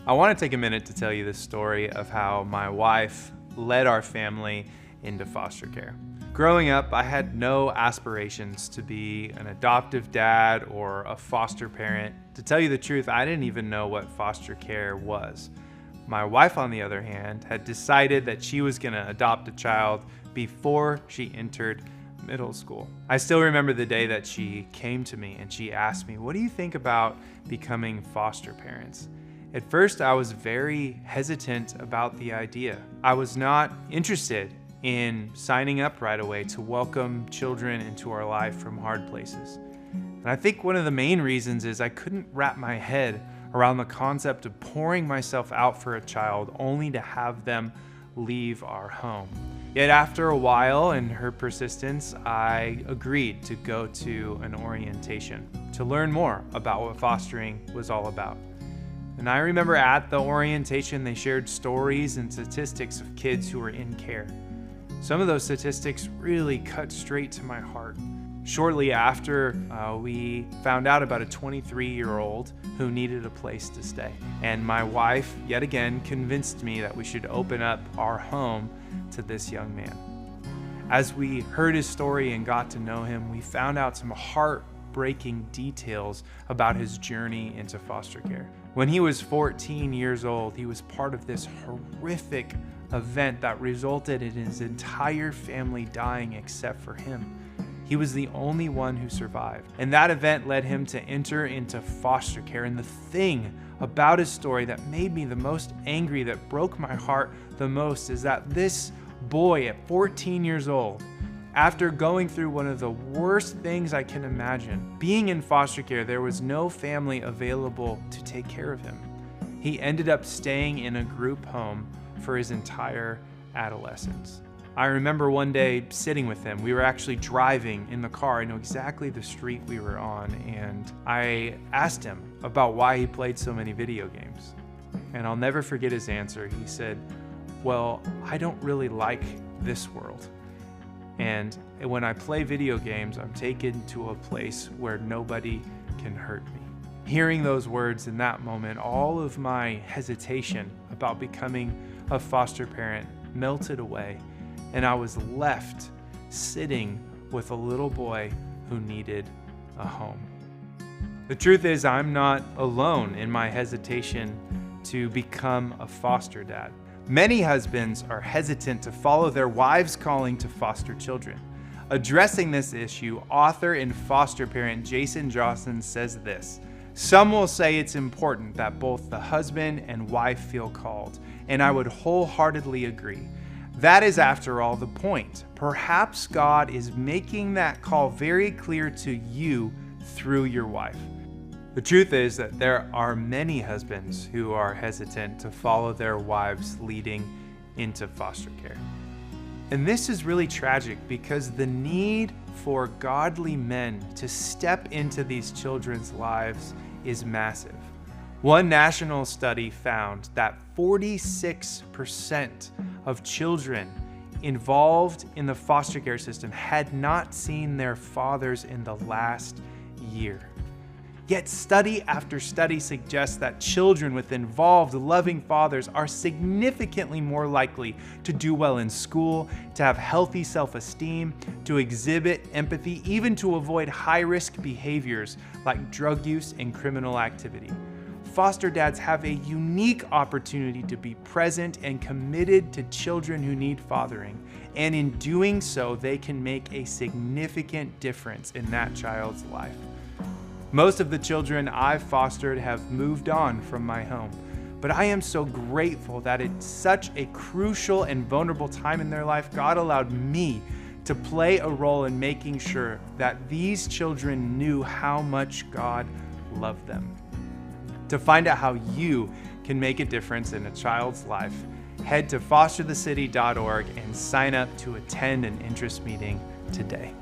I want to take a minute to tell you the story of how my wife led our family into foster care. Growing up, I had no aspirations to be an adoptive dad or a foster parent. To tell you the truth, I didn't even know what foster care was. My wife, on the other hand, had decided that she was going to adopt a child before she entered middle school. I still remember the day that she came to me and she asked me, "What do you think about becoming foster parents?" At first, I was very hesitant about the idea. I was not interested in signing up right away to welcome children into our life from hard places. And I think one of the main reasons is I couldn't wrap my head around the concept of pouring myself out for a child only to have them leave our home. Yet after a while and her persistence, I agreed to go to an orientation to learn more about what fostering was all about. And I remember at the orientation, they shared stories and statistics of kids who were in care. Some of those statistics really cut straight to my heart. Shortly after, we found out about a 23-year-old who needed a place to stay. And my wife, yet again, convinced me that we should open up our home to this young man. As we heard his story and got to know him, we found out some heartbreaking details about his journey into foster care. When he was 14 years old, he was part of this horrific event that resulted in his entire family dying except for him. He was the only one who survived. And that event led him to enter into foster care. And the thing about his story that made me the most angry, that broke my heart the most, is that this boy at 14 years old, after going through one of the worst things I can imagine, being in foster care, there was no family available to take care of him. He ended up staying in a group home for his entire adolescence. I remember one day sitting with him. We were actually driving in the car. I know exactly the street we were on, and I asked him about why he played so many video games. And I'll never forget his answer. He said, "Well, I don't really like this world. And when I play video games, I'm taken to a place where nobody can hurt me." Hearing those words in that moment, all of my hesitation about becoming a foster parent melted away, and I was left sitting with a little boy who needed a home. The truth is, I'm not alone in my hesitation to become a foster dad. Many husbands are hesitant to follow their wives' calling to foster children. Addressing this issue, author and foster parent Jason Johnson says this: "Some will say it's important that both the husband and wife feel called, and I would wholeheartedly agree. That is, after all, the point. Perhaps God is making that call very clear to you through your wife." The truth is that there are many husbands who are hesitant to follow their wives leading into foster care. And this is really tragic because the need for godly men to step into these children's lives is massive. One national study found that 46% of children involved in the foster care system had not seen their fathers in the last year. Yet study after study suggests that children with involved, loving fathers are significantly more likely to do well in school, to have healthy self-esteem, to exhibit empathy, even to avoid high-risk behaviors like drug use and criminal activity. Foster dads have a unique opportunity to be present and committed to children who need fathering, and in doing so, they can make a significant difference in that child's life. Most of the children I've fostered have moved on from my home, but I am so grateful that at such a crucial and vulnerable time in their life, God allowed me to play a role in making sure that these children knew how much God loved them. To find out how you can make a difference in a child's life, head to fosterthecity.org and sign up to attend an interest meeting today.